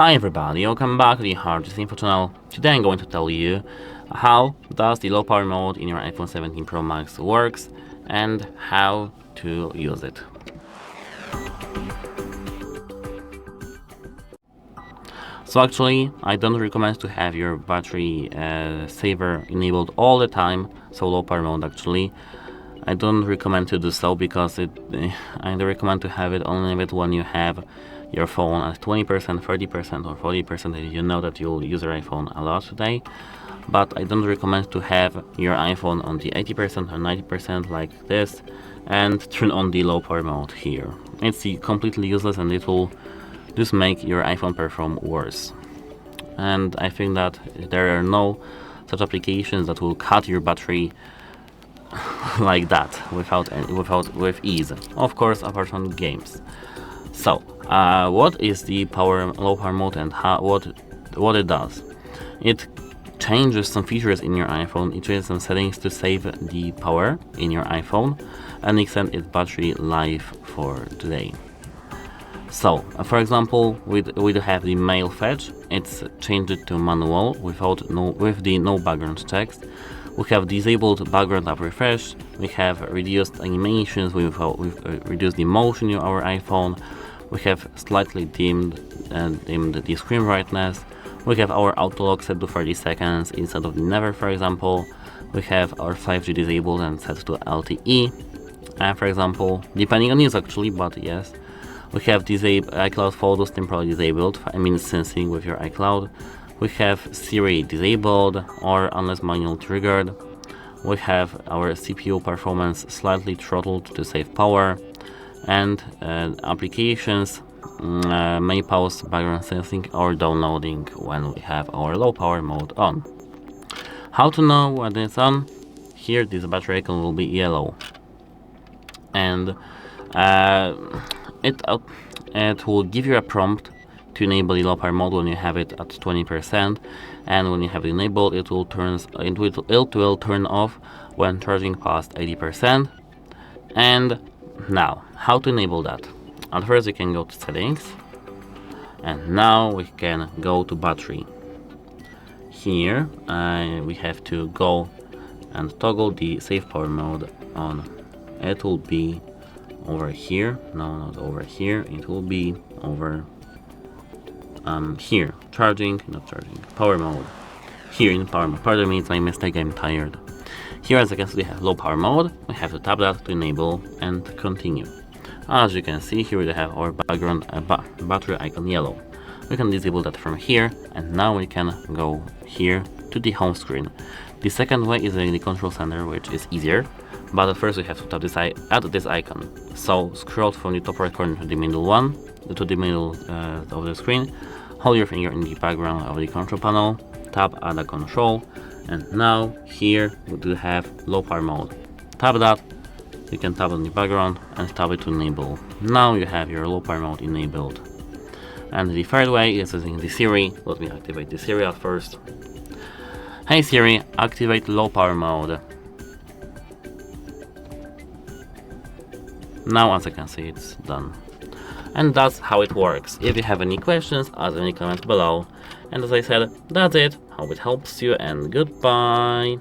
Hi everybody, welcome back to the HardReset.Info channel. Today I'm going to tell you how does the low power mode in your iPhone 17 Pro Max works and how to use it. So actually, I don't recommend to have your battery saver enabled all the time, so low power mode actually. I don't recommend to do so because I recommend to have it only when you have your phone at 20%, 30% or 40% and you know that you'll use your iPhone a lot today. But I don't recommend to have your iPhone on the 80% or 90% like this and turn on the low power mode here. It's completely useless and it will just make your iPhone perform worse. And I think that there are no such applications that will cut your battery like that with ease. Of course, apart from games. So, what is the low power mode and what it does? It changes some features in your iPhone. It changes some settings to save the power in your iPhone and extend its battery life for today. So, for example, we have the mail fetch. It's changed to manual with the no background text. We have disabled background app refresh. We have reduced animations. We've reduced the motion in our iPhone. We have slightly dimmed the screen brightness. We have our auto lock set to 30 seconds instead of the never, for example. We have our 5G disabled and set to LTE, for example, depending on use actually, but yes. We have iCloud photos temporarily disabled, I mean syncing with your iCloud. We have Siri disabled or unless manually triggered. We have our CPU performance slightly throttled to save power. And applications may pause background sensing or downloading when we have our low power mode on. How to know when it's on? Here this battery icon will be yellow. And it will give you a prompt to enable the low power mode when you have it at 20%, and when you have it enabled it will turn off when charging past 80%. And now, how to enable that? At first you can go to settings, and now we can go to battery. Here we have to go and toggle the save power mode on. It will be over here. No, not over here. It will be over here. Power mode. Here in power mode. Pardon me, it's my mistake, I'm tired. Here, as you can see, we have low power mode. We have to tap that to enable and continue. As you can see, here we have our background battery icon yellow. We can disable that from here, and now we can go here to the home screen. The second way is in the control center, which is easier, but at first we have to tap add this icon. So scroll from the top right corner to the middle of the screen, hold your finger in the background of the control panel, tap add a control, and now here we do have low power mode. Tap that, you can tap on the background and tap it to enable. Now you have your low power mode enabled. And the third way is using the Siri. Let me activate the Siri at first. Hey Siri, activate low power mode. Now as I can see, it's done. And that's how it works. If you have any questions, ask any comments below. And as I said, that's it. Hope it helps you and goodbye.